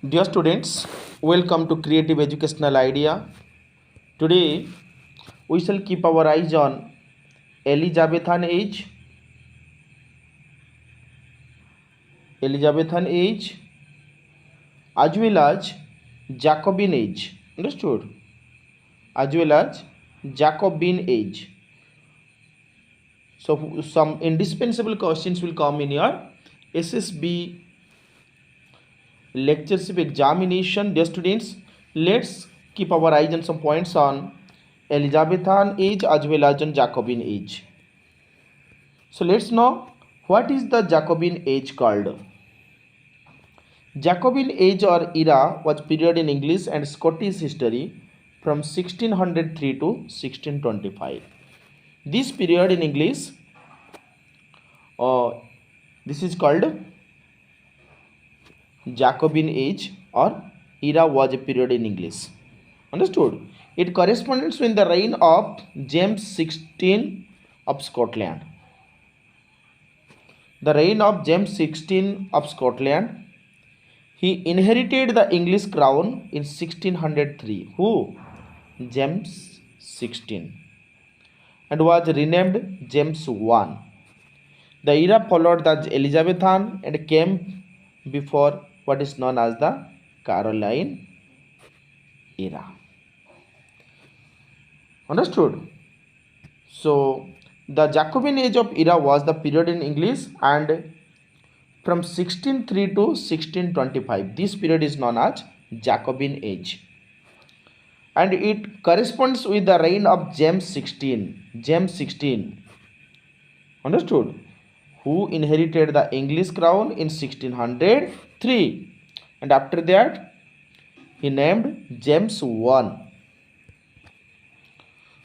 Dear students, welcome to Creative Educational Idea. Today, we shall keep our eyes on Elizabethan age, as well as Jacobean age. Understood? As well as Jacobean age. So, some indispensable questions will come in your SSB lectureship examination. Dear students, let's keep our eyes on some points on Elizabethan age as well as on Jacobean age. So let's know what is the Jacobean age called. Jacobean age or era was period in English and Scottish history from 1603 to 1625. This period in English, this is called Jacobean age or era was a period in English. Understood? It corresponds with the reign of James 16 of Scotland. The reign of James 16 of Scotland. He inherited the English crown in 1603. Who? James 16. And was renamed James I. The era followed the Elizabethan and came before what is known as the Caroline era. Understood? So, the Jacobean age of era was the period in English and from 1603 to 1625. This period is known as Jacobean age. And it corresponds with the reign of James 16. James 16. Understood? Who inherited the English crown in 1603. And after that, he named James I.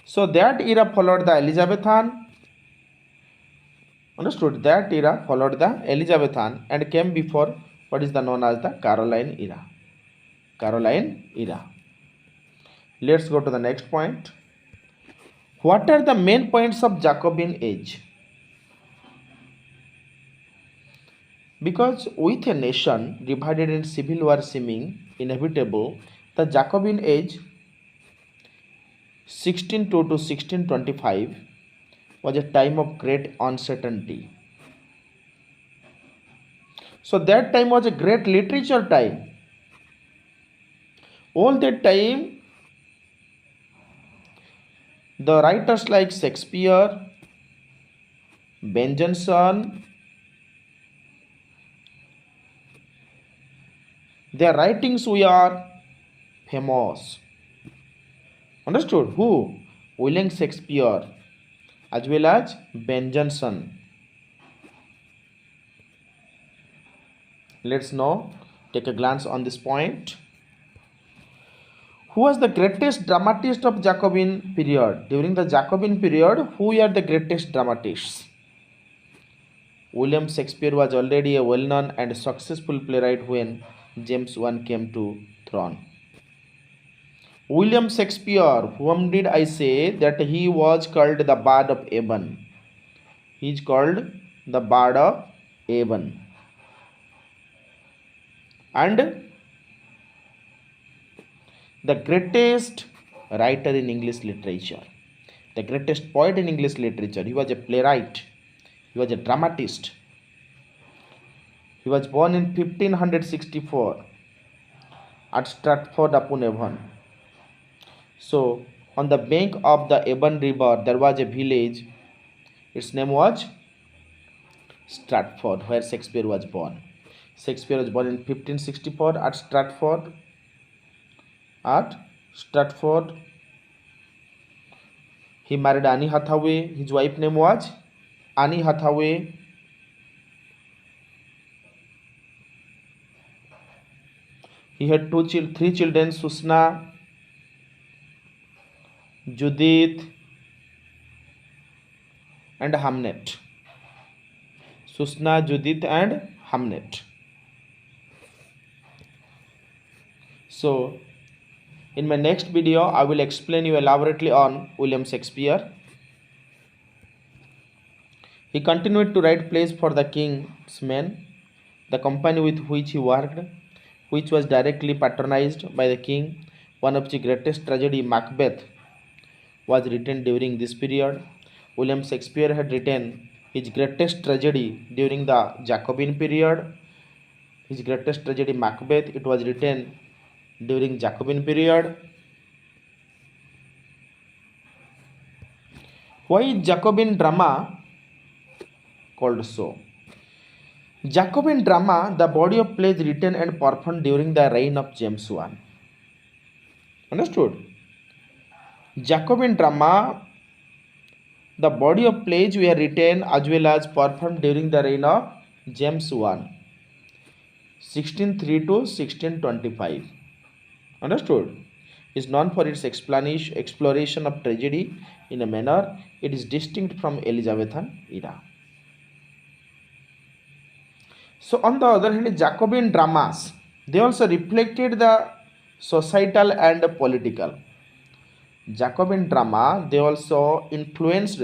So that era followed the Elizabethan. Understood? That era followed the Elizabethan and came before what is known as the Caroline era. Caroline era. Let's go to the next point. What are the main points of Jacobean age? Because with a nation divided in civil war seeming inevitable, the Jacobean age 1602 to 1625 was a time of great uncertainty. So that time was a great literature time. All that time, the writers like Shakespeare, Ben Jonson, their writings were famous. Understood? Who? William Shakespeare as well as Ben Jonson. Let's now take a glance on this point. Who was the greatest dramatist of Jacobean period? During the Jacobean period, who are the greatest dramatists? William Shakespeare was already a well-known and successful playwright when James I came to throne. William Shakespeare, whom did I say that he was called the Bard of Avon? He is called the Bard of Avon. And the greatest writer in English literature, the greatest poet in English literature. He was a playwright. He was a dramatist. He was born in 1564 at Stratford-upon-Avon. So, on the bank of the Avon River, there was a village. Its name was Stratford, where Shakespeare was born. Shakespeare was born in 1564 at Stratford. He married Anne Hathaway. His wife name was Anne Hathaway. He had three children, Susna, Judith, and Hamnet. Susna, Judith, and Hamnet. So, in my next video, I will explain you elaborately on William Shakespeare. He continued to write plays for the King's Men, the company with which he worked. which was directly patronized by the king. One of the greatest tragedy, Macbeth, was written during this period. William Shakespeare had written his greatest tragedy during the Jacobean period. His greatest tragedy, Macbeth, it was written during Jacobean period. Why is Jacobean drama called so? Jacobean drama, the body of plays written and performed during the reign of James I. Understood? Jacobean drama, the body of plays were written as well as performed during the reign of James I, 1603 to 1625. Understood? Is known for its exploration of tragedy in a manner it is distinct from Elizabethan era. So on the other hand, Jacobean dramas, they also reflected the societal and political. Jacobean drama, they also influenced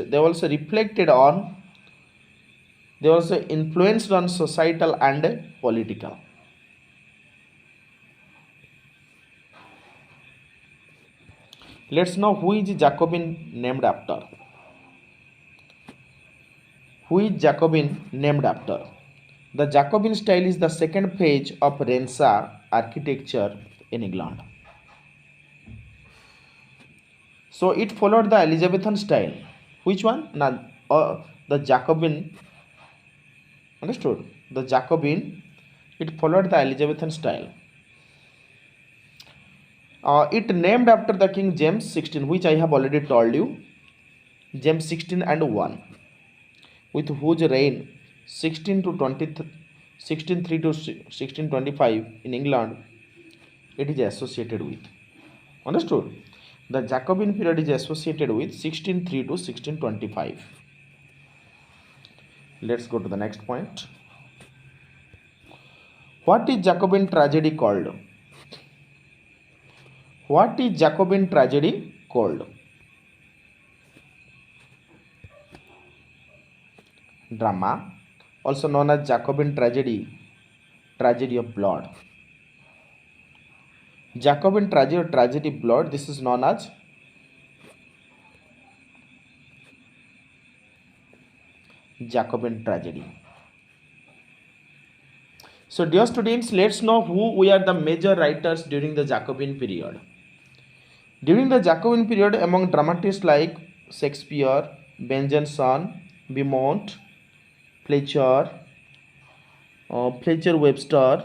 on societal and political. Let's know who is Jacobin named after. Who is Jacobin named after? The Jacobin style is the second phase of Renaissance architecture in England. So it followed the Elizabethan style. Which one? The Jacobin. Understood? The Jacobin, it followed the Elizabethan style. It named after the King James 16, which I have already told you. James 16 and 1, with whose reign 16 to 20, 1603 to 1625 in England, it is associated with. Understood? The Jacobin period is associated with 1603 to 1625. Let's go to the next point. What is Jacobin tragedy called? What is Jacobin tragedy called? Drama, also known as Jacobin tragedy, tragedy of blood. Jacobin tragedy or tragedy of blood, this is known as Jacobin tragedy. So dear students, let's know who we are the major writers during the Jacobin period. During the Jacobin period, among dramatists like Shakespeare, Benjamin, Beaumont, Fletcher, Webster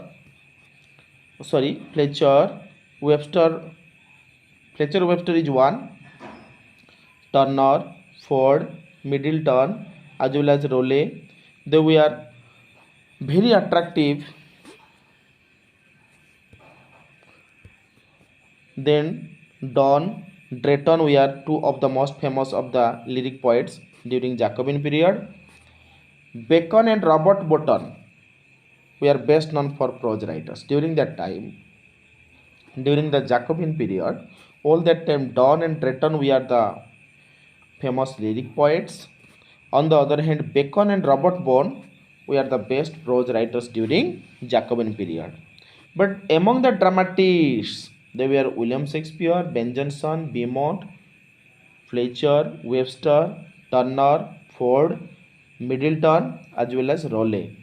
is one. Turner, Ford, Middleton, as well as Raleigh, they were very attractive. Then Donne, Drayton were two of the most famous of the lyric poets during Jacobin period. Bacon and Robert Button were best known for prose writers during that time. During the Jacobin period, all that time Donne and Drayton were the famous lyric poets. On the other hand, Bacon and Robert Bone were the best prose writers during Jacobin period. But among the dramatists, they were William Shakespeare, Benjamin, Beaumont, Fletcher, Webster, Turner, Ford, Middleton, as well as Raleigh.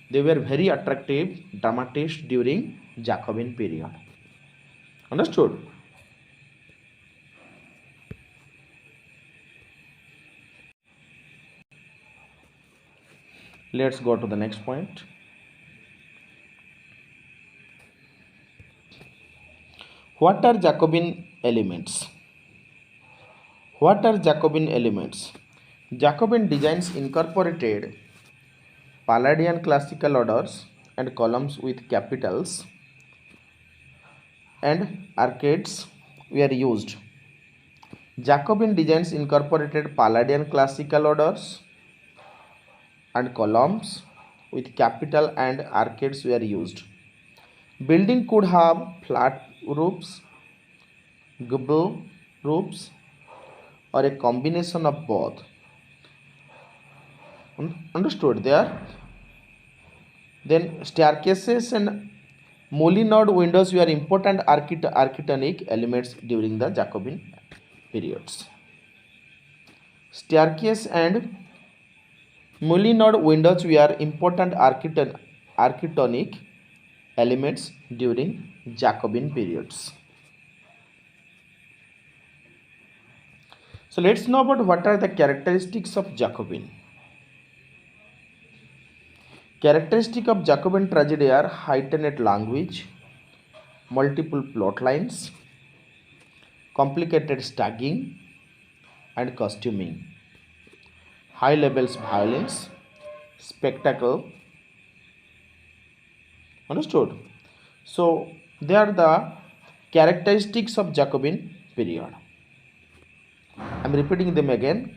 They were very attractive dramatists during Jacobin period. Understood? Let's go to the next point. What are Jacobin elements? What are Jacobin elements? Jacobin designs incorporated Palladian classical orders and columns with capitals and arcades were used. Jacobin designs incorporated Palladian classical orders and columns with capital and arcades were used. Building could have flat roofs, gable roofs, or a combination of both. Understood there? Then staircases and Molinod windows were important architectonic elements during the Jacobin periods. Staircase and Molinod windows were important architectonic elements during Jacobin periods. So let's know about what are the characteristics of Jacobin. Characteristic of Jacobin tragedy are heightened language, multiple plot lines, complicated staging and costuming, high levels violence, spectacle. Understood? So they are the characteristics of Jacobin period. I am repeating them again.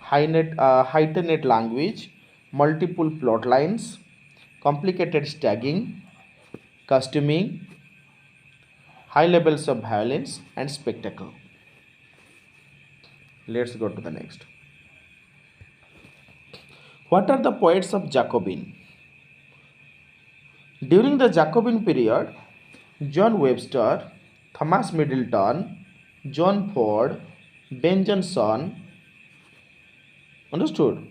Heightened language, multiple plot lines, complicated staging, costuming, high levels of violence and spectacle. Let's go to the next. What are the poets of Jacobin? During the Jacobin period, John Webster, Thomas Middleton, John Ford, Ben Jonson, understood?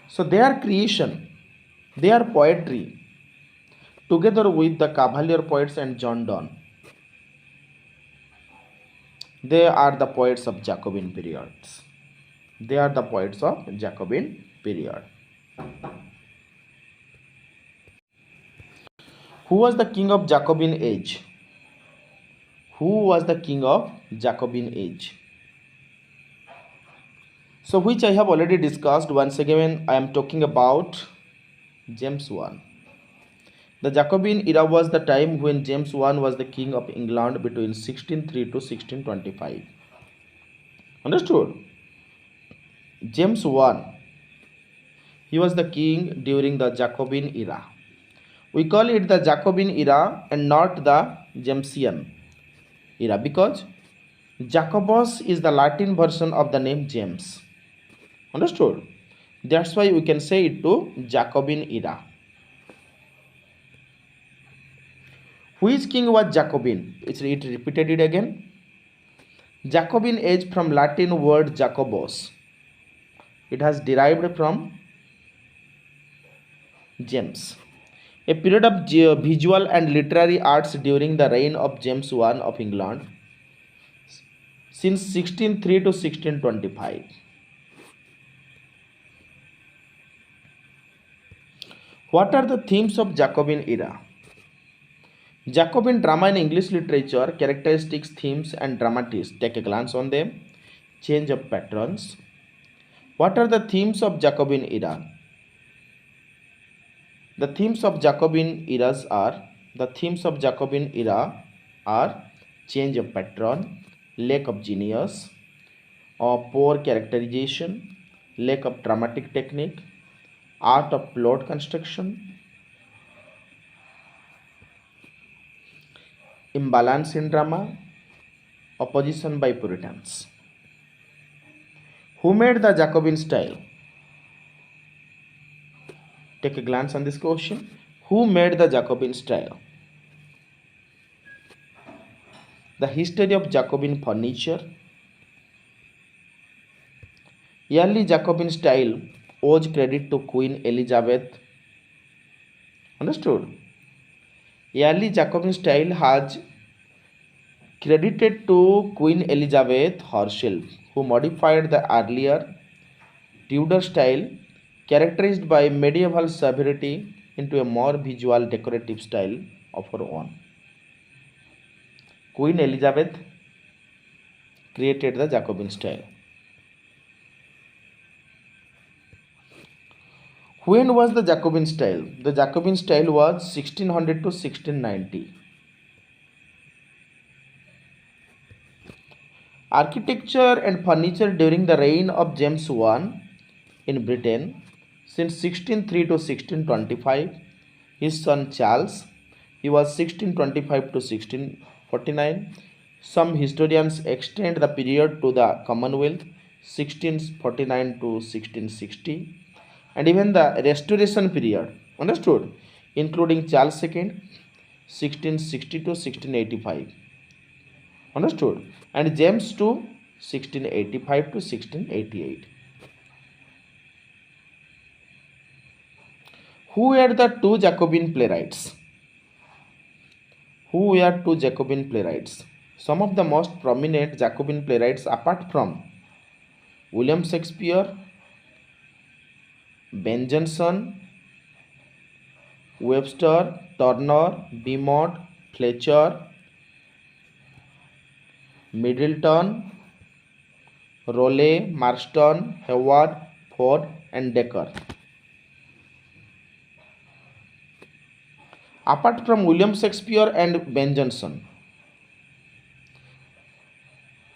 So their creation, their poetry, together with the Cavalier poets and John Donne, they are the poets of Jacobin periods. They are the poets of Jacobin period. Who was the king of Jacobin age? Who was the king of Jacobin age? So which I have already discussed. Once again I am talking about James I. The Jacobin era was the time when James I was the king of England between 1603 to 1625. Understood? James I, he was the king during the Jacobin era. We call it the Jacobin era and not the Jamesian era because Jacobus is the Latin version of the name James. Understood? That's why we can say it to Jacobin era. Which king was Jacobin? It repeated it again. Jacobin age from Latin word Jacobus. It has derived from James. A period of visual and literary arts during the reign of James I of England since 1603 to 1625. What are the themes of Jacobin era? Jacobin drama in English literature, characteristics, themes and dramatists. Take a glance on them. Change of patterns. What are the themes of Jacobin era? The themes of Jacobin era are change of pattern, lack of genius, or poor characterization, lack of dramatic technique, art of plot construction, imbalance in drama, opposition by Puritans. Who made the Jacobin style? Take a glance on this question. Who made the Jacobin style? The history of Jacobin furniture. Early Jacobin style owes credit to Queen Elizabeth. Understood? Early Jacobin style has credited to Queen Elizabeth herself, who modified the earlier Tudor style characterized by medieval severity into a more visual decorative style of her own. Queen Elizabeth created the Jacobin style. When was the Jacobin style? The Jacobin style was 1600 to 1690. Architecture and furniture during the reign of James I in Britain since 1603 to 1625. His son Charles, he was 1625 to 1649. Some historians extend the period to the Commonwealth 1649 to 1660. and even the Restoration period, understood, including Charles II, 1660 to 1685, understood, and James II, 1685 to 1688. Who were the two Jacobean playwrights? Who were two Jacobean playwrights? Some of the most prominent Jacobean playwrights, apart from William Shakespeare, Ben Jonson, Webster, Turner, Beaumont, Fletcher, Middleton, Raleigh, Marston, Howard, Ford, and Decker. Apart from William Shakespeare and Ben Jonson,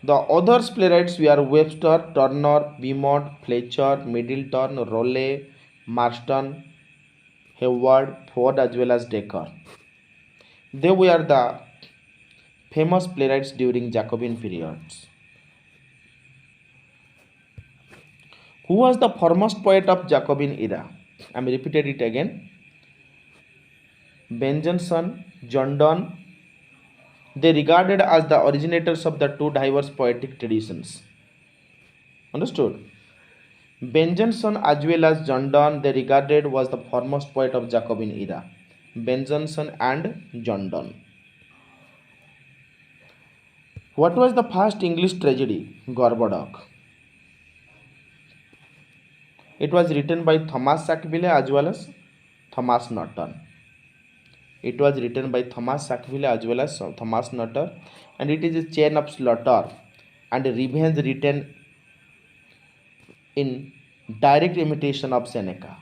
the others playwrights were Webster, Turner, Beaumont, Fletcher, Middleton, Raleigh, Marston, Howard, Ford, as well as Decker. They were the famous playwrights during Jacobean periods. Who was the foremost poet of Jacobean era? I am repeated it again. Ben Jonson, John Donne. They regarded as the originators of the two diverse poetic traditions. Understood? Ben Jonson as well as John Donne, they regarded was the foremost poet of Jacobean era. Ben Jonson and John Donne. What was the first English tragedy? Gorboduc. It was written by Thomas Sackville as well as Thomas Norton. It was written by Thomas Sackville as well as Thomas Norton, and it is a chain of slaughter and revenge written in direct imitation of Seneca.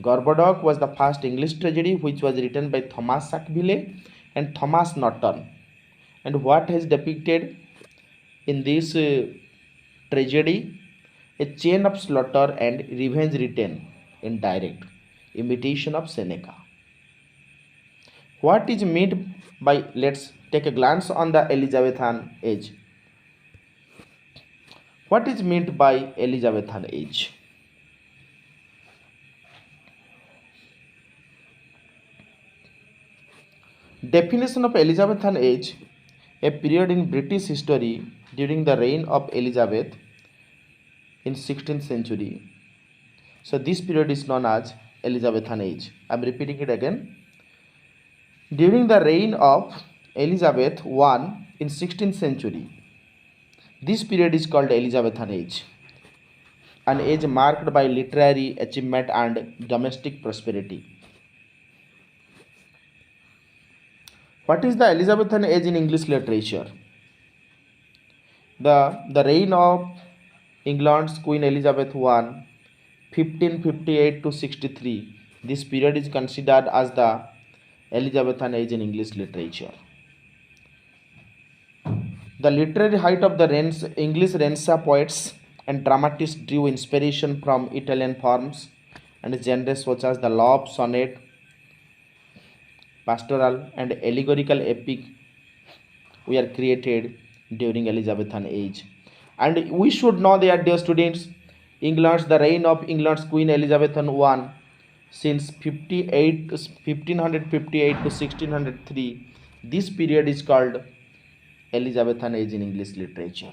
Gorboduc was the first English tragedy which was written by Thomas Sackville and Thomas Norton. And what is depicted in this tragedy? A chain of slaughter and revenge written in direct imitation of Seneca. What is meant by, let's take a glance on the Elizabethan age. What is meant by Elizabethan age? Definition of Elizabethan age: a period in British history during the reign of Elizabeth in 16th century. So this period is known as Elizabethan age. I am repeating it again. During the reign of Elizabeth I in 16th century, this period is called Elizabethan age, an age marked by literary achievement and domestic prosperity. What is the Elizabethan age in English literature? The reign of England's Queen Elizabeth I, 1558 to 63. This period is considered as the Elizabethan age in English literature. The literary height of the English Renaissance poets and dramatists drew inspiration from Italian forms and genres such as the love, sonnet, pastoral, and allegorical epic were created during Elizabethan age. And we should know that, dear students, the reign of England's Queen Elizabeth I since 1558 to 1603, this period is called Elizabethan age in English literature.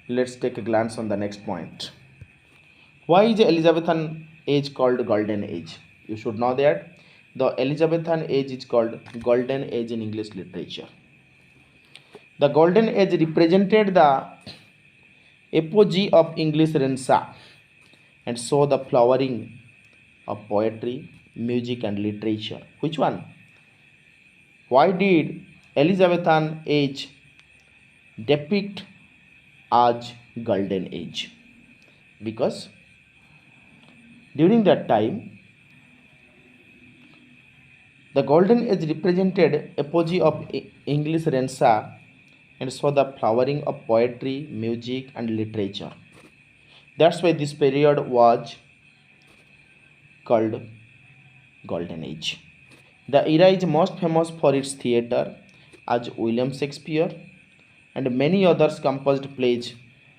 Let's take a glance on the next point. Why is Elizabethan age called Golden Age? You should know that the Elizabethan age is called Golden Age in English literature. The Golden Age represented the apogee of English Renaissance and saw the flowering of poetry, music, and literature. Which one? Why did Elizabethan age depict as Golden Age? Because during that time, the Golden Age represented apogee of English Renaissance and saw the flowering of poetry, music, and literature. That's why this period was called Golden Age. The era is most famous for its theatre, as William Shakespeare and many others composed plays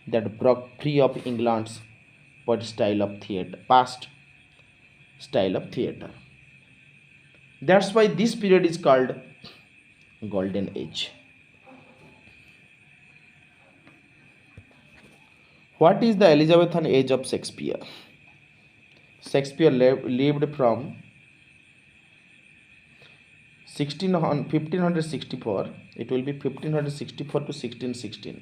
that broke free of England's past style of theater. That's why this period is called Golden Age. What is the Elizabethan age of Shakespeare? Shakespeare lived from 1564. It will be 1564 to 1616.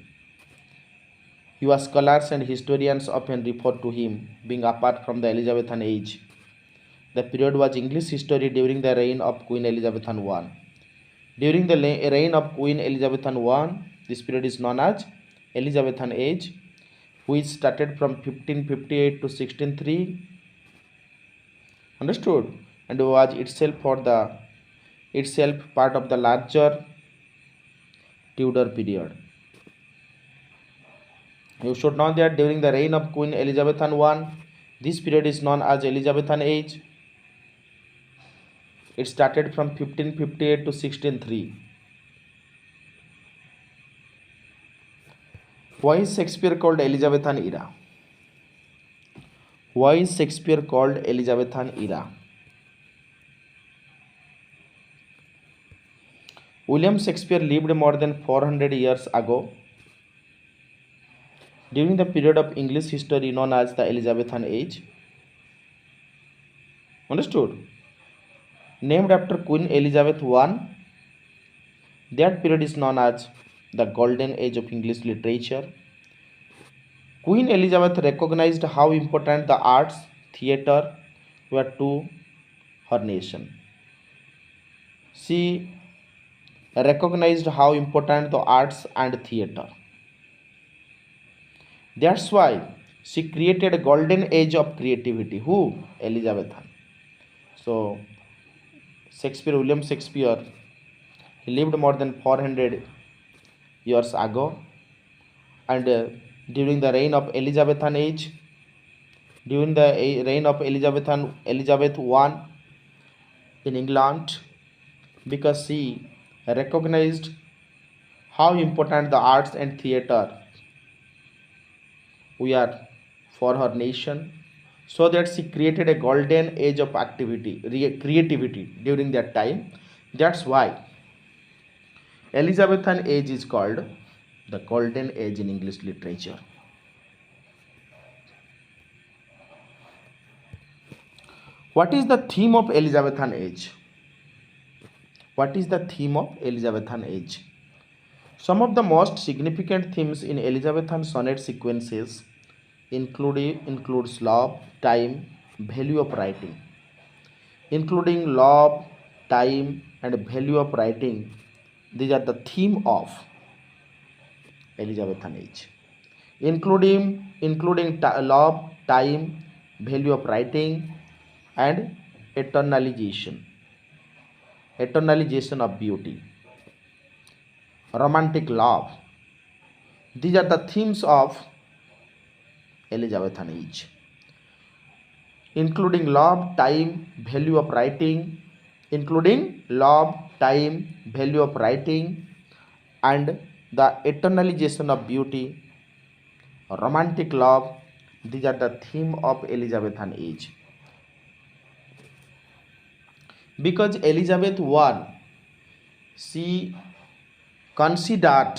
US scholars and historians often refer to him being apart from the Elizabethan age. The period was English history during the reign of Queen Elizabeth I. During the reign of Queen Elizabeth I, this period is known as Elizabethan age, which started from 1558 to 1603. Understood? And was itself part of the larger Tudor period. You should know that during the reign of Queen Elizabeth I, this period is known as Elizabethan age. It started from 1558 to 1603. Why is Shakespeare called Elizabethan era? Why is Shakespeare called Elizabethan era? William Shakespeare lived more than 400 years ago during the period of English history known as the Elizabethan age. Understood? Named after Queen Elizabeth I, that period is known as the Golden Age of English literature. Queen Elizabeth recognized how important the arts, theatre were to her nation. She recognized how important the arts and theatre. That's why she created a golden age of creativity. Who? Elizabethan. So William Shakespeare, he lived more than 400 years ago, and during the reign of Elizabethan age, during the reign of Elizabeth I in England, because she recognized how important the arts and theatre were for her nation, so that she created a golden age of creativity during that time. That's why Elizabethan age is called the golden age in English literature. What is the theme of Elizabethan age? What is the theme of Elizabethan age? Some of the most significant themes in Elizabethan sonnet sequences includes love, time, value of writing. Including love, time, and value of writing, these are the theme of Elizabethan age. Including love, time, value of writing, and eternalization of beauty, romantic love. These are the themes of Elizabethan age. Including love, time, value of writing, including love, time, value of writing, and the eternalization of beauty, romantic love. These are the theme of Elizabethan age. Because Elizabeth I, she considered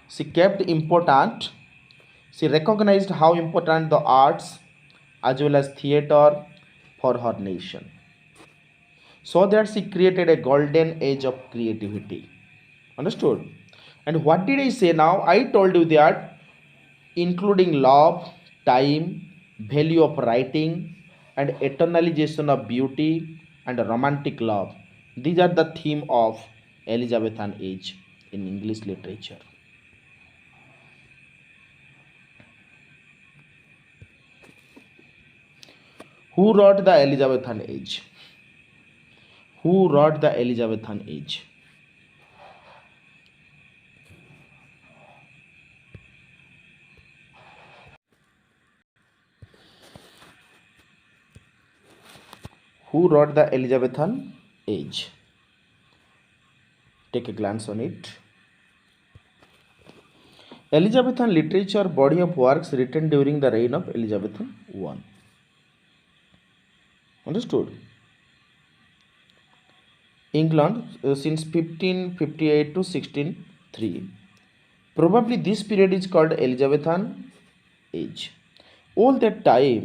she kept important, she recognized how important the arts as well as theatre for her nation, so that she created a golden age of creativity. Understood? And what did I say now? I told you that including love, time, value of writing, and eternalization of beauty and romantic love. These are the theme of Elizabethan age in English literature. Who wrote the Elizabethan age? Who wrote the Elizabethan age? Who wrote the Elizabethan age? take a glance on it. Elizabethan literature body of works written during the reign of Elizabethan I. Understood? England since 1558 to 1603. Probably this period is called Elizabethan age. All that time,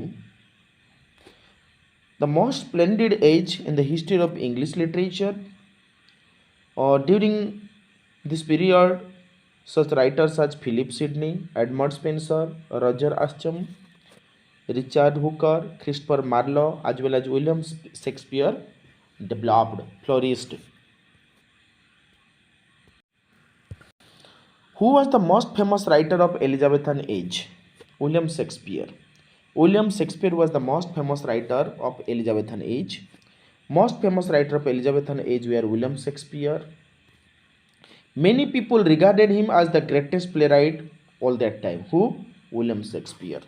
the most splendid age in the history of English literature. During this period, such writers as Philip Sidney, Edmund Spenser, Roger Ascham, Richard Hooker, Christopher Marlowe, as well as William Shakespeare developed, flourished. Who was the most famous writer of Elizabethan age? William Shakespeare. William Shakespeare was the most famous writer of Elizabethan age. Most famous writer of Elizabethan age were William Shakespeare. Many people regarded him as the greatest playwright all that time. Who? William Shakespeare.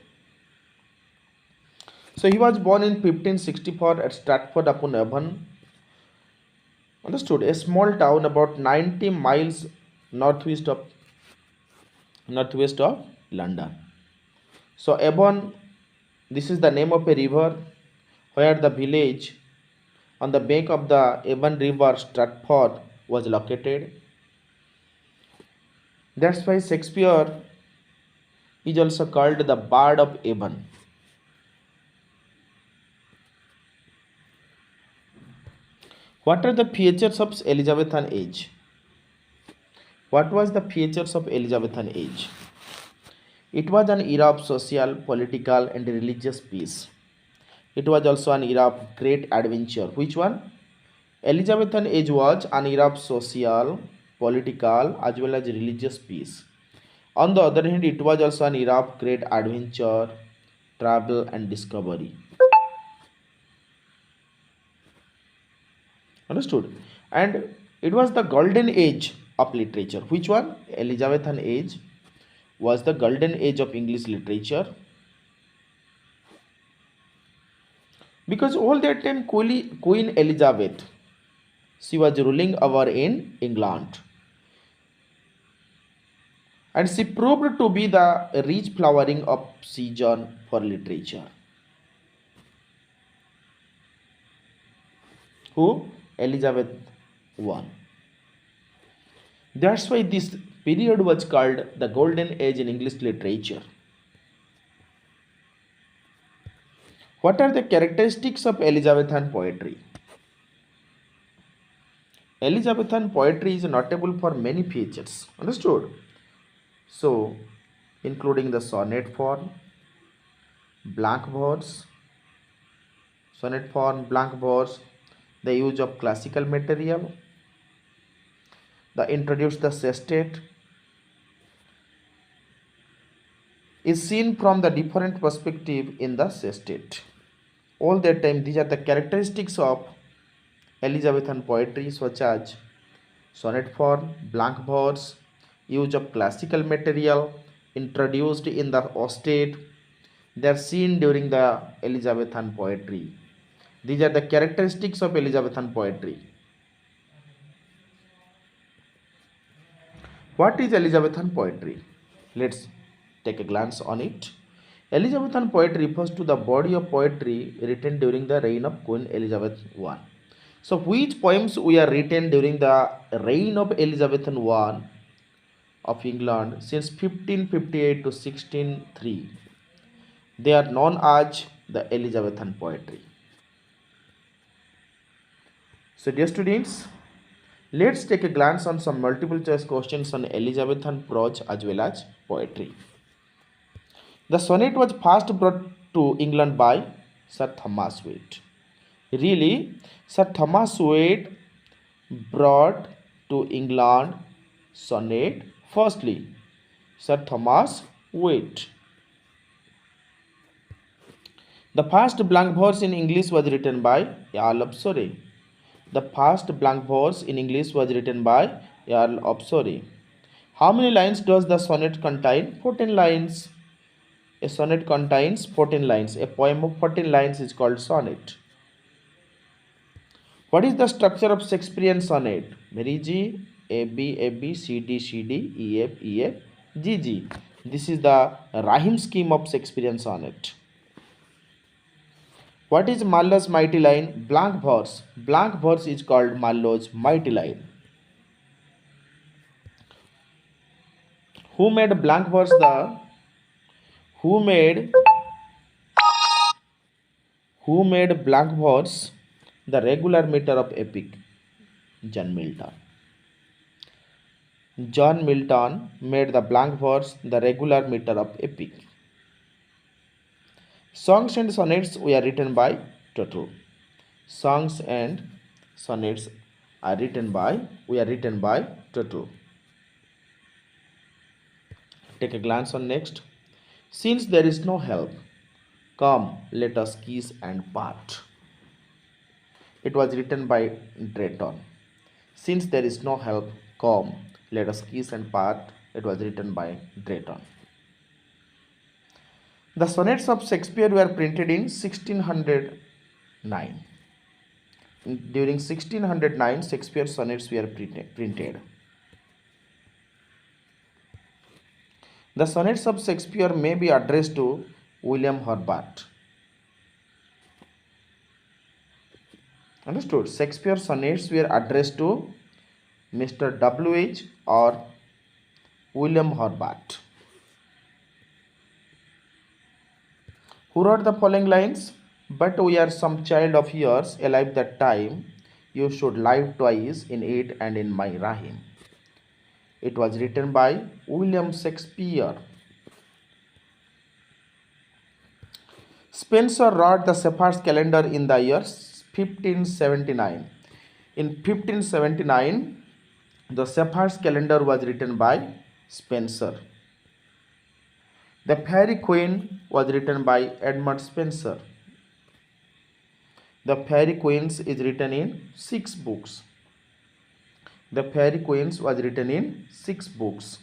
So he was born in 1564 at Stratford upon Avon. Understood? A small town about 90 miles northwest of London. So Avon, this is the name of a river where the village on the bank of the Avon River, Stratford, was located. That's why Shakespeare is also called the Bard of Avon. What are the features of Elizabethan age? What was the features of Elizabethan age? It was an era of social, political and religious peace. It was also an era of great adventure. Which one? Elizabethan age was an era of social, political as well as religious peace. On the other hand, it was also an era of great adventure, travel and discovery. Understood? And it was the golden age of literature. Which one? Elizabethan age was the golden age of English literature. Because all that time Queen Elizabeth, she was ruling over in England. And she proved to be the rich flowering of season for literature. Who? Elizabeth I. That's why this period was called the golden age in English literature. What are the characteristics of Elizabethan poetry? Elizabethan poetry is notable for many features. Understood? So, including the sonnet form, blank verse, the use of classical material, the introduce the sestet, is seen from the different perspective in the sestet. All that time, these are the characteristics of Elizabethan poetry, such as sonnet form, blank verse, use of classical material introduced in the sestet. They are seen during the Elizabethan poetry. These are the characteristics of Elizabethan poetry. What is Elizabethan poetry? Let's take a glance on it. Elizabethan poetry refers to the body of poetry written during the reign of Queen Elizabeth I. So, which poems were written during the reign of Elizabeth I of England since 1558 to 1603? They are known as the Elizabethan poetry. So, dear students, let's take a glance on some multiple choice questions on Elizabethan prose as well as poetry. The sonnet was first brought to England by Sir Thomas Wade. Really, Sir Thomas Wade brought to England sonnet firstly. Sir Thomas Wade. The first blank verse in English was written by Earl of Surrey. The first blank verse in English was written by Earl of Surrey. How many lines does the sonnet contain? 14 lines. A sonnet contains 14 lines. A poem of 14 lines is called sonnet. What is the structure of Shakespearean sonnet? Very easy. A B C D E F G G. This is the rhyme scheme of Shakespearean sonnet. What is Marlowe's mighty line? Blank verse. Blank verse is called Marlowe's mighty line. Who made blank verse the who made blank verse the regular meter of epic? John Milton. John Milton made the blank verse the regular meter of epic. Songs and sonnets were written by Tutu. Songs and sonnets were written by Tutu. Take a glance on next. Since there is no help, come let us kiss and part. It was written by Drayton. Since there is no help, come let us kiss and part. It was written by Drayton. The sonnets of Shakespeare were printed in 1609. During 1609, Shakespeare's sonnets were printed. The sonnets of Shakespeare may be addressed to William Herbert. Understood? Shakespeare's sonnets were addressed to Mr. W.H. or William Herbert. Who wrote the following lines? But we are some child of yours, alive that time. You should live twice in it and in my rhyme. It was written by William Shakespeare. Spencer wrote the Shepherd's Calendar in the year 1579. In 1579, the Shepherd's Calendar was written by Spencer. The Fairy Queen was written by Edmund Spencer. The Fairy Queens is written in 6 books. The Fairy Queens was written in 6 books.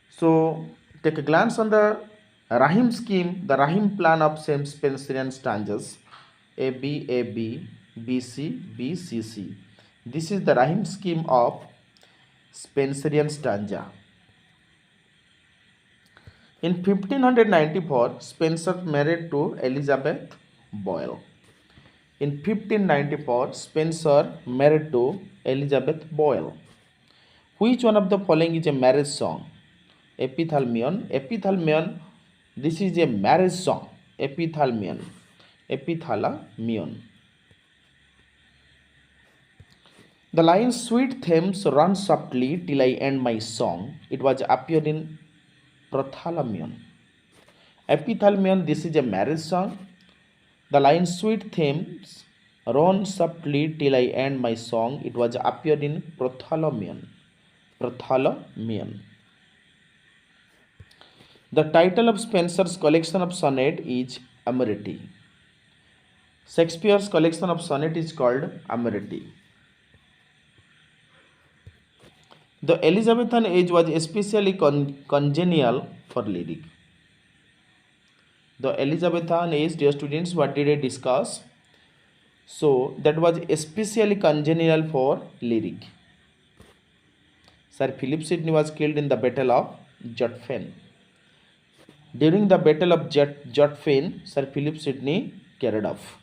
So, take a glance on the rhyme scheme, the rhyme plan of same Spencerian stanzas. A B, B C, C. This is the rhyme scheme of Spencerian stanza. In 1594, Spencer married to Elizabeth Boyle. In 1594, Spencer married to Elizabeth Boyle. Which one of the following is a marriage song? Epithalamion. Epithalamion. This is a marriage song. Epithalamion. Epithalamion. The line "Sweet Thames, run softly till I end my song." It was appeared in Prothalamion. Epithalamion. This is a marriage song. The line "Sweet Thames, run softly till I end my song." It was appeared in Prothalamion. Prothalamion. The title of Spencer's collection of sonnet is Amity. Shakespeare's collection of sonnet is called Amity. The Elizabethan age was especially congenial for lyric. The Elizabethan age, dear students, what did I discuss? So, that was especially congenial for lyric. Sir Philip Sidney was killed in the Battle of Zutphen. During the Battle of Zutphen, Sir Philip Sidney carried off.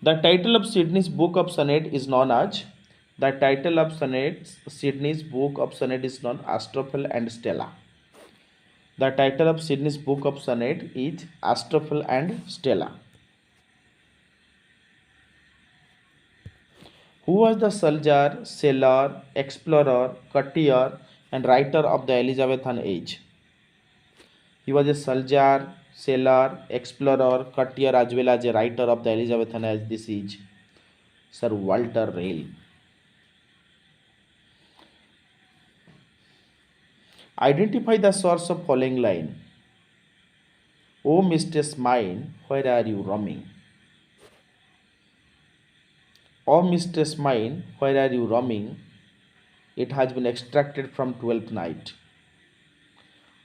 The title of Sidney's book of sonnet is known as Sidney's book of sonnet is known as Astrophel and Stella. The title of Sidney's book of sonnet is Astrophel and Stella. Who was the soldier, sailor, explorer, courtier, and writer of the Elizabethan age? He was a soldier, sailor, explorer, courtier, as well as a writer of the Elizabethan age. This is Sir Walter Raleigh. Identify the source of following line. "O mistress mine, where are you roaming?" "O mistress mine, where are you roaming?" It has been extracted from 12th Night.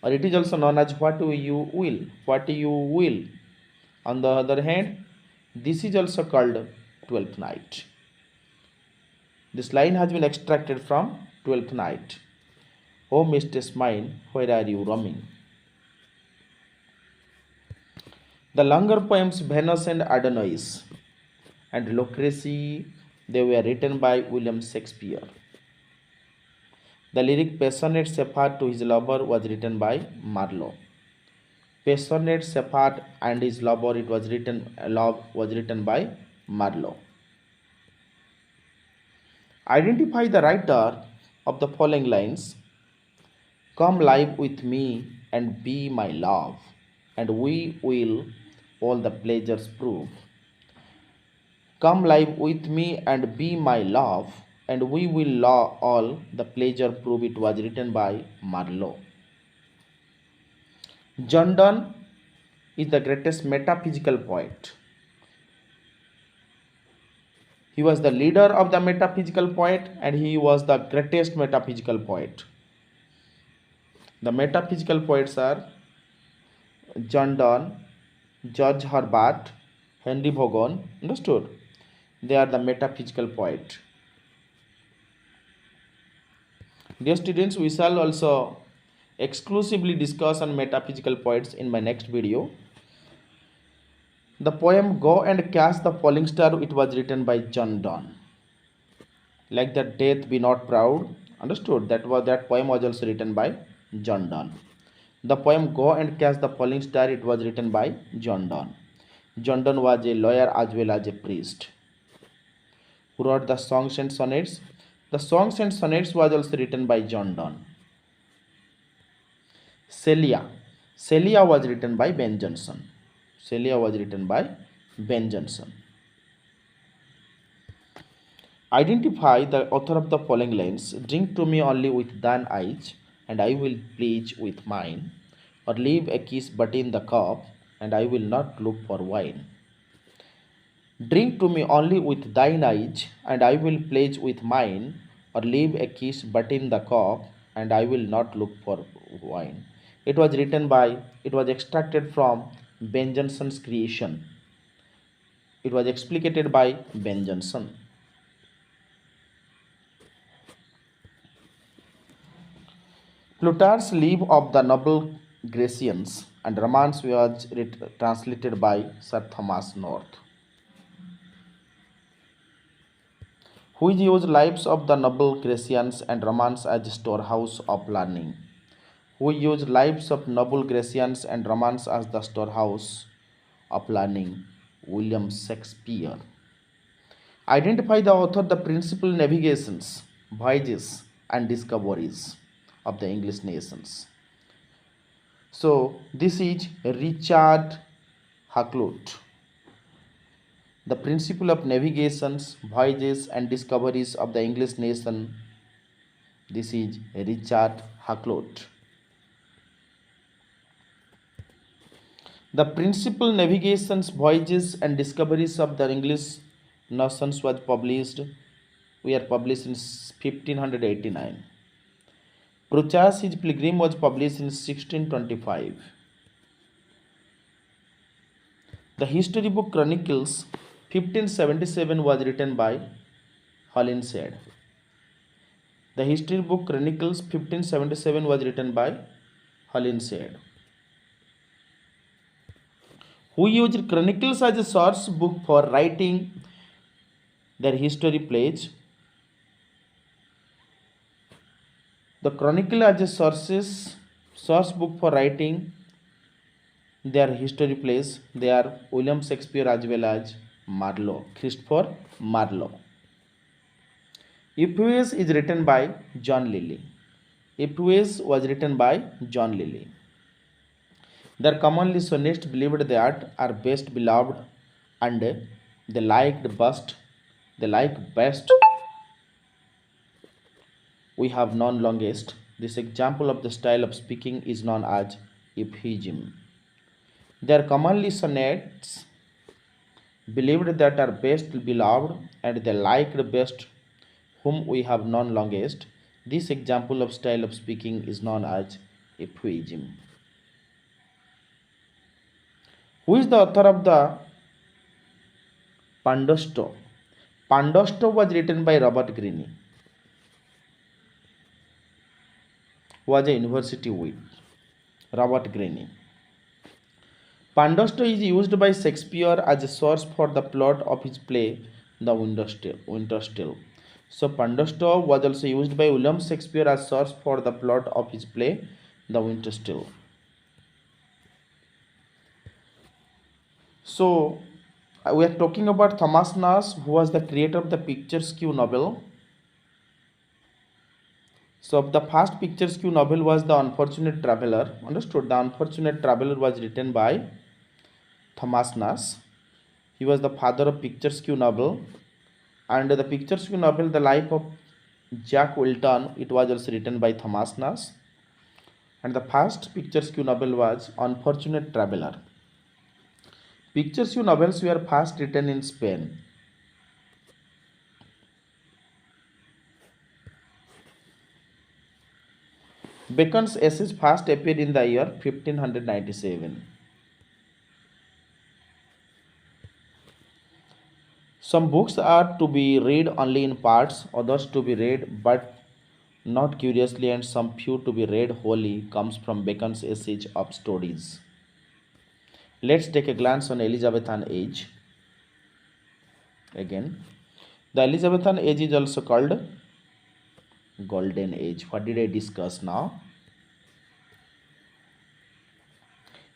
Or it is also known as "What you will." What you will. On the other hand, This is also called Twelfth Night. This line has been extracted from Twelfth Night. O mistress mine, where are you roaming? The longer poems Venus and Adonis and Lucrece, they were written by William Shakespeare. The lyric Passionate Shepherd to his lover was written by Marlowe. Passionate Shepherd and his lover, love was written by Marlowe. Identify the writer of the following lines. Come live with me and be my love, and we will all the pleasures prove. Come live with me and be my love, and we will all the pleasure prove. It was written by Marlowe. John Donne is the greatest metaphysical poet. He was the leader of the metaphysical poet and he was the greatest metaphysical poet. The metaphysical poets are John Donne, George Herbert, Henry Vaughan. Understood? They are the metaphysical poet. Dear students, we shall also exclusively discuss on metaphysical poets in my next video. The poem Go and Catch the Falling Star, it was written by John Donne. Like that Death Be Not Proud. Understood? That poem was also written by John Donne. The poem Go and Catch the Falling Star, it was written by John Donne. John Donne was a lawyer as well as a priest. Who wrote the Songs and Sonnets? The Songs and Sonnets was also written by John Donne. Celia. Celia was written by Ben Jonson. Celia was written by Ben Jonson. Identify the author of the following lines. Drink to me only with thine eyes, and I will pledge with mine, or leave a kiss but in the cup, and I will not look for wine. Drink to me only with thine eyes, and I will pledge with mine, or leave a kiss but in the cup, and I will not look for wine. It was extracted from Ben Jonson's creation. It was explicated by Ben Jonson. Plutarch's Life of the Noble Grecians and Romance was translated by Sir Thomas North. Which used Lives of the Noble Grecians and Romance as storehouse of learning. Who used Lives of Noble Grecians and Romance as the storehouse of learning? William Shakespeare. Identify the author of the principal navigations, voyages, and discoveries of the English nations. So, this is Richard Hakluyt. The principle of navigations, voyages, and discoveries of the English nation. This is Richard Hakluyt. The principal navigations, voyages, and discoveries of the English nations was published. We are published in 1589. Plutarch's Pilgrim was published in 1625. The history book Chronicles 1577 was written by Holinshed. The history book Chronicles 1577 was written by Holinshed. Who used Chronicles as a source book for writing their history plays? The Chronicle as a source book for writing their history plays. They are William Shakespeare as well as Marlowe, Christopher Marlowe. OAVS is written by John Lilly. OAVS was written by John Lilly. They are commonly sonnets believed that are best beloved and they like best. We have known longest. This example of the style of speaking is known as euphemism. They are commonly sonnets believed that are best beloved and they liked best whom we have known longest. This example of style of speaking is known as euphemism. Who is the author of the Pandosto. Pandosto was written by Robert Greene. Was a university with Robert Greene. Pandosto is used by Shakespeare as a source for the plot of his play The Winterstill. So Pandosto was also used by William Shakespeare as source for the plot of his play The Winterstill. So we are talking about Thomas Nash, who was the creator of the picturesque novel. So the first picturesque novel was The Unfortunate Traveler. Understood? The Unfortunate Traveler was written by Thomas Nash. He was the father of picturesque novel, and the picturesque novel The Life of Jack Wilton, it was also written by Thomas Nash. And the first picturesque novel was Unfortunate Traveler. Picturesque novels were first written in Spain. Bacon's essays first appeared in the year 1597. Some books are to be read only in parts, others to be read but not curiously, and some few to be read wholly comes from Bacon's essays of stories. Let's take a glance on Elizabethan age. Again, the Elizabethan age is also called Golden Age. What did I discuss now?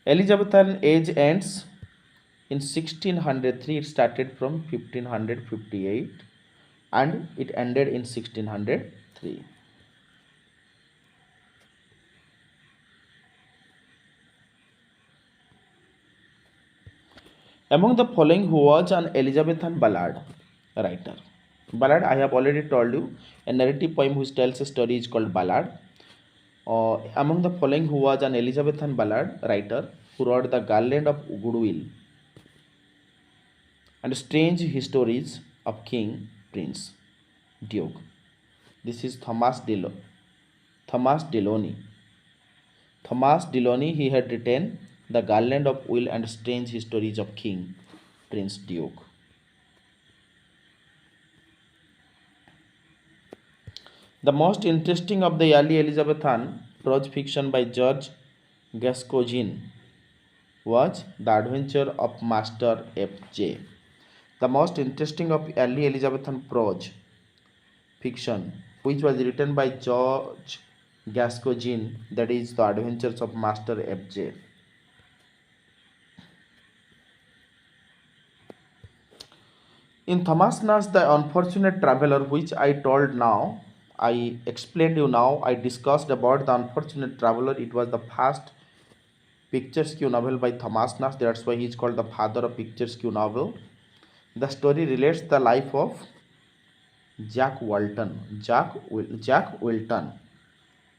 Elizabethan age ends in 1603. It started from 1558 and it ended in 1603. Among the following, who was an Elizabethan ballad writer? Ballad, I have already told you, a narrative poem which tells a story is called ballad. Among the following, who was an Elizabethan ballad writer who wrote The Garland of Goodwill and Strange Histories of King, Prince, Duke? This is Thomas Deloney. Thomas Deloney, he had written The Garland of Will and Strange Histories of King, Prince, Duke. The most interesting of the early Elizabethan prose fiction by George Gascoigne was The Adventure of Master F.J. The most interesting of early Elizabethan prose fiction, which was written by George Gascoigne, that is The Adventures of Master F.J. In Thomas Nash, The Unfortunate Traveler, which I told now, I explained you now, I discussed about The Unfortunate Traveler. It was the first picturesque novel by Thomas Nash. That's why he is called the father of picturesque novel. The story relates the life of Jack Wilton.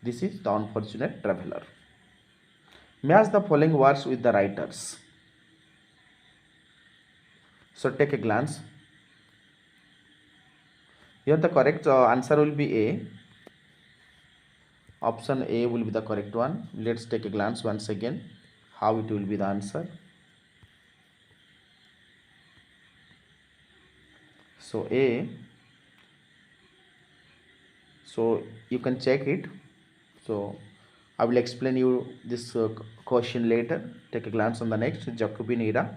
This is The Unfortunate Traveler. Match the following words with the writers. So take a glance. Here the correct answer will be A. Option A will be the correct one. Let's take a glance once again how it will be the answer. So A. So you can check it. So I will explain you this question later. Take a glance on the next Jacobean era.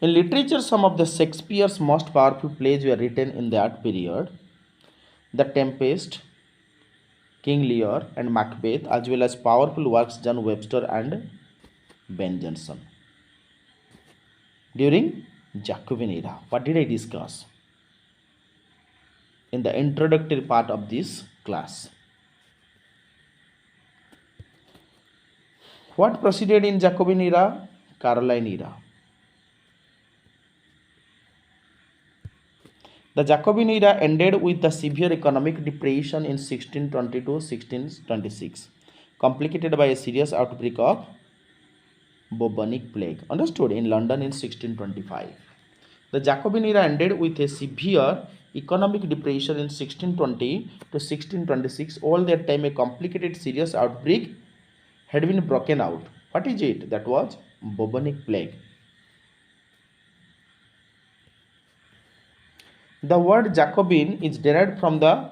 In literature, some of the Shakespeare's most powerful plays were written in that period. The Tempest, King Lear and Macbeth, as well as powerful works John Webster and Ben Jonson. During Jacobean era, what did I discuss in the introductory part of this class? What proceeded in Jacobean era? Caroline era. The Jacobean era ended with the severe economic depression in 1622-1626, complicated by a serious outbreak of bubonic plague, understood, in London in 1625. The Jacobean era ended with a severe economic depression in 1620 to 1626. All that time a complicated serious outbreak had been broken out. What is it? That was bubonic plague. The word Jacobin is derived from the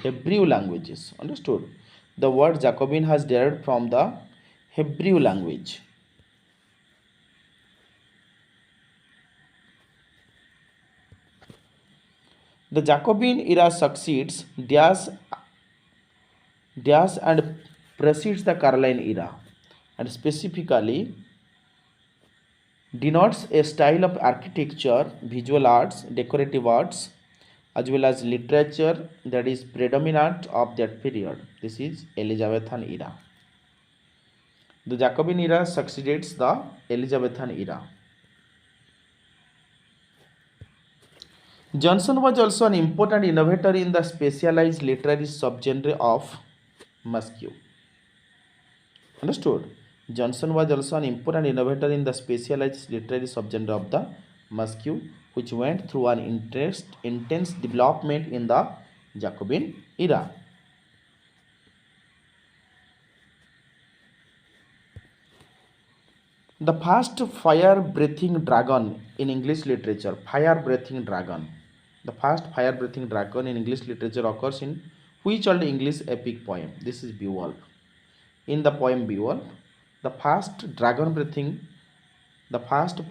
Hebrew languages. Understood? The word Jacobin has derived from the Hebrew language. The Jacobin era succeeds dash and precedes the Caroline era, and specifically denotes a style of architecture, visual arts, decorative arts, as well as literature that is predominant of that period. This is Elizabethan era. The Jacobin era succeeds the Elizabethan era. Johnson was also an important innovator in the specialized literary subgenre of masque. Understood? Johnson was also an important innovator in the specialized literary subgenre of the masque, which went through an intense development in the Jacobin era. The first fire-breathing dragon in English literature, fire-breathing dragon. The first fire-breathing dragon in English literature occurs in which old English epic poem? This is Beowulf. In the poem Beowulf, the first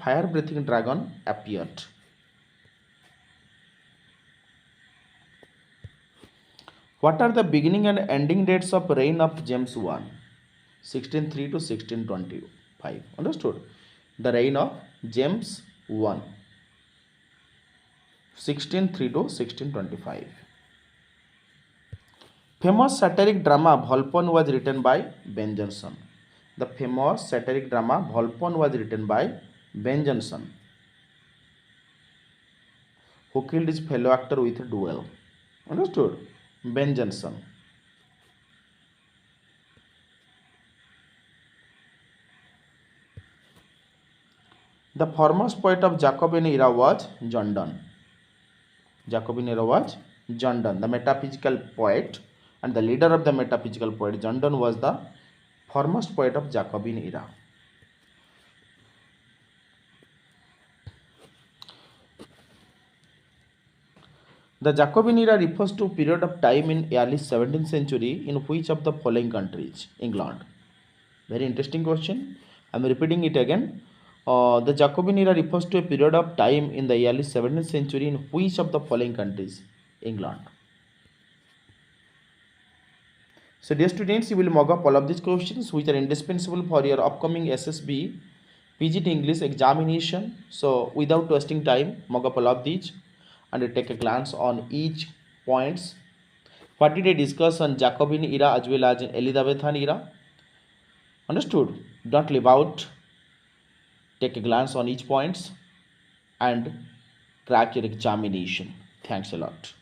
fire-breathing dragon appeared. What are the beginning and ending dates of reign of James I? 1603 to 1625. Understood? The reign of James I, 1603 to 1625. Famous satiric drama Volpone was written by Ben Jonson. The famous satiric drama Volpone was written by Ben Jonson, who killed his fellow actor with a duel. Understood? Ben Jonson. The foremost poet of Jacobin era was John Donne. Jacobin era was John Donne, the metaphysical poet, and the leader of the metaphysical poet. John Donne was the foremost poet of Jacobin era. The Jacobin era refers to a period of time in early 17th century in which of the following countries? England. Very interesting question. I am repeating it again. The Jacobin era refers to a period of time in the early 17th century in which of the following countries? England. So dear students, you will mug up all of these questions which are indispensable for your upcoming SSB PGT English examination. So without wasting time, mug up all of these and take a glance on each points. What did I discuss on Jacobin era as well as Elizabethan era? Understood? Don't leave out. Take a glance on each points and crack your examination. Thanks a lot.